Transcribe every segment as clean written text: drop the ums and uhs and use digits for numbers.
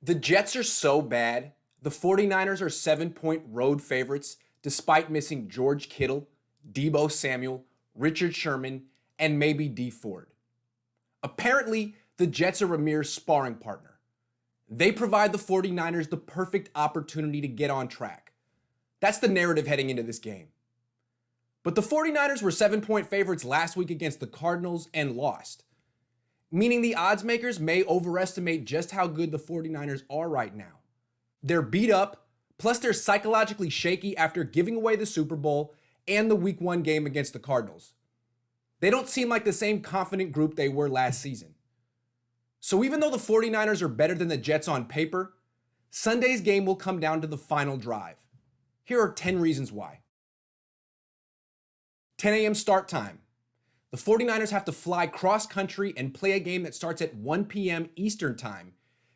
The Jets are so bad, the 49ers are 7-point road favorites despite missing George Kittle, Deebo Samuel, Richard Sherman, and maybe Dee Ford. Apparently, the Jets are a mere sparring partner. They provide the 49ers the perfect opportunity to get on track. That's the narrative heading into this game. But the 49ers were 7-point favorites last week against the Cardinals and lost, meaning the odds makers may overestimate just how good the 49ers are right now. They're beat up, plus they're psychologically shaky after giving away the Super Bowl and the Week 1 game against the Cardinals. They don't seem like the same confident group they were last season. So even though the 49ers are better than the Jets on paper, Sunday's game will come down to the final drive. Here are 10 reasons why. 10 a.m. start time. The 49ers have to fly cross-country and play a game that starts at 1 p.m. Eastern time,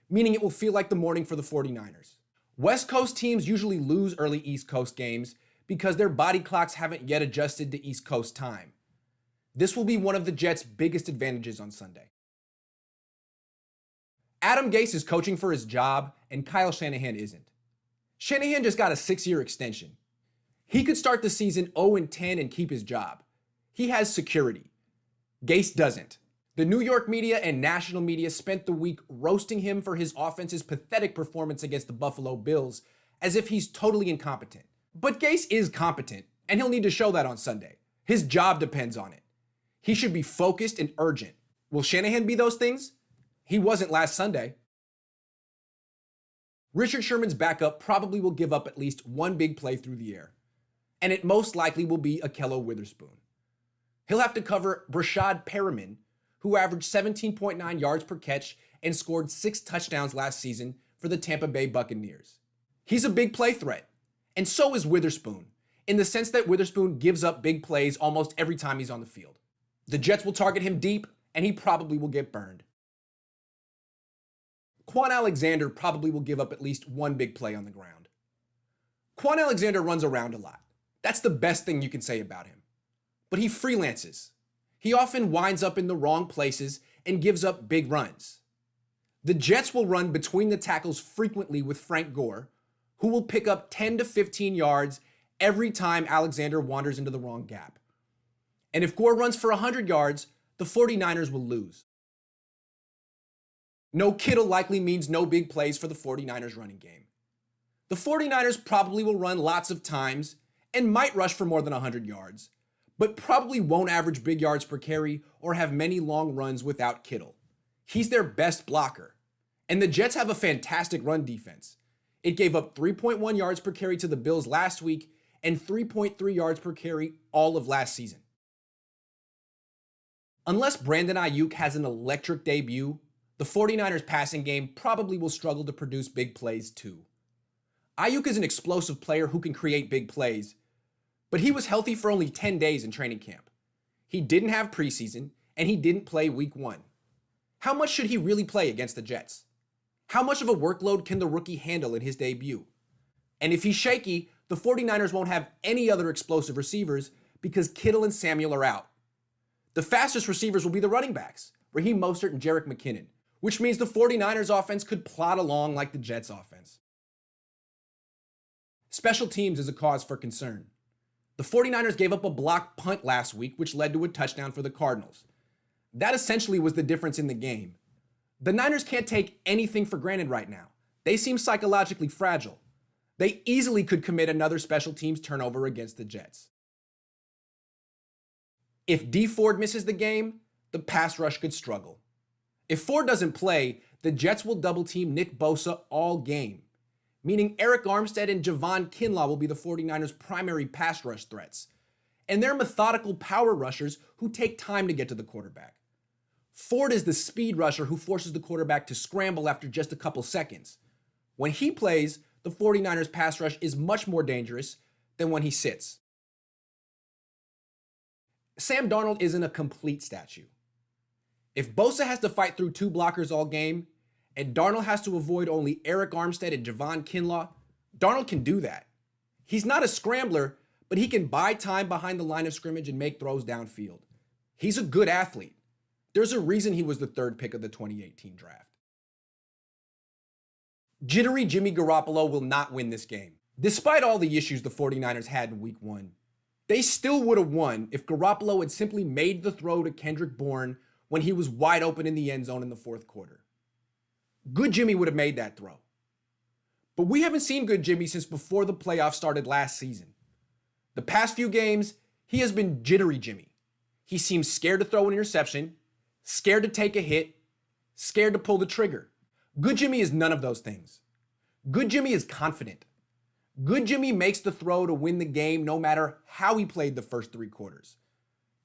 meaning it will feel like the morning for the 49ers. West Coast teams usually lose early East Coast games because their body clocks haven't yet adjusted to East Coast time. This will be one of the Jets' biggest advantages on Sunday. Adam Gase is coaching for his job, and Kyle Shanahan isn't. Shanahan just got a 6-year extension. He could start the season 0-10 and keep his job. He has security. Gase doesn't. The New York media and national media spent the week roasting him for his offense's pathetic performance against the Buffalo Bills, as if he's totally incompetent. But Gase is competent, and he'll need to show that on Sunday. His job depends on it. He should be focused and urgent. Will Shanahan be those things? He wasn't last Sunday. Richard Sherman's backup probably will give up at least one big play through the air, and it most likely will be Ahkello Witherspoon. He'll have to cover Brashad Perriman, who averaged 17.9 yards per catch and scored 6 touchdowns last season for the Tampa Bay Buccaneers. He's a big play threat, and so is Witherspoon, in the sense that Witherspoon gives up big plays almost every time he's on the field. The Jets will target him deep, and he probably will get burned. Quan Alexander probably will give up at least one big play on the ground. Quan Alexander runs around a lot. That's the best thing you can say about him. But he freelances. He often winds up in the wrong places and gives up big runs. The Jets will run between the tackles frequently with Frank Gore, who will pick up 10 to 15 yards every time Alexander wanders into the wrong gap. And if Gore runs for 100 yards, the 49ers will lose. No Kittle likely means no big plays for the 49ers running game. The 49ers probably will run lots of times and might rush for more than 100 yards, but probably won't average big yards per carry or have many long runs without Kittle. He's their best blocker. And the Jets have a fantastic run defense. It gave up 3.1 yards per carry to the Bills last week and 3.3 yards per carry all of last season. Unless Brandon Aiyuk has an electric debut, the 49ers passing game probably will struggle to produce big plays too. Aiyuk is an explosive player who can create big plays, but he was healthy for only 10 days in training camp. He didn't have preseason, and he didn't play week 1. How much should he really play against the Jets? How much of a workload can the rookie handle in his debut? And if he's shaky, the 49ers won't have any other explosive receivers because Kittle and Samuel are out. The fastest receivers will be the running backs, Raheem Mostert and Jerick McKinnon, which means the 49ers offense could plod along like the Jets offense. Special teams is a cause for concern. The 49ers gave up a blocked punt last week, which led to a touchdown for the Cardinals. That essentially was the difference in the game. The Niners can't take anything for granted right now. They seem psychologically fragile. They easily could commit another special teams turnover against the Jets. If Dee Ford misses the game, the pass rush could struggle. If Ford doesn't play, the Jets will double team Nick Bosa all game, meaning Eric Armstead and Javon Kinlaw will be the 49ers' primary pass rush threats. And they're methodical power rushers who take time to get to the quarterback. Ford is the speed rusher who forces the quarterback to scramble after just a couple seconds. When he plays, the 49ers' pass rush is much more dangerous than when he sits. Sam Darnold isn't a complete statue. If Bosa has to fight through 2 blockers all game, and Darnold has to avoid only Eric Armstead and Javon Kinlaw, Darnold can do that. He's not a scrambler, but he can buy time behind the line of scrimmage and make throws downfield. He's a good athlete. There's a reason he was the 3rd pick of the 2018 draft. Jittery Jimmy Garoppolo will not win this game. Despite all the issues the 49ers had in week 1, they still would have won if Garoppolo had simply made the throw to Kendrick Bourne when he was wide open in the end zone in the fourth quarter. Good Jimmy would have made that throw. But we haven't seen good Jimmy since before the playoffs started last season. The past few games, he has been jittery Jimmy. He seems scared to throw an interception, scared to take a hit, scared to pull the trigger. Good Jimmy is none of those things. Good Jimmy is confident. Good Jimmy makes the throw to win the game no matter how he played the first 3 quarters.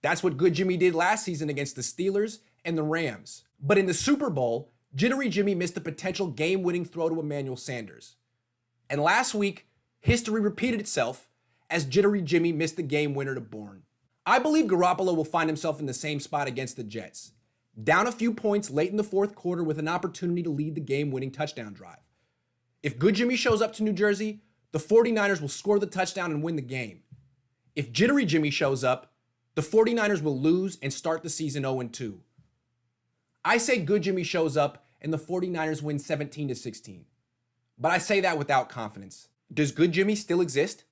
That's what good Jimmy did last season against the Steelers and the Rams. But in the Super Bowl, jittery Jimmy missed a potential game-winning throw to Emmanuel Sanders. And last week, history repeated itself as jittery Jimmy missed the game winner to Bourne. I believe Garoppolo will find himself in the same spot against the Jets, down a few points late in the fourth quarter with an opportunity to lead the game-winning touchdown drive. If good Jimmy shows up to New Jersey, the 49ers will score the touchdown and win the game. If jittery Jimmy shows up, the 49ers will lose and start the season 0-2. I say good Jimmy shows up and the 49ers win 17-16. But I say that without confidence. Does good Jimmy still exist?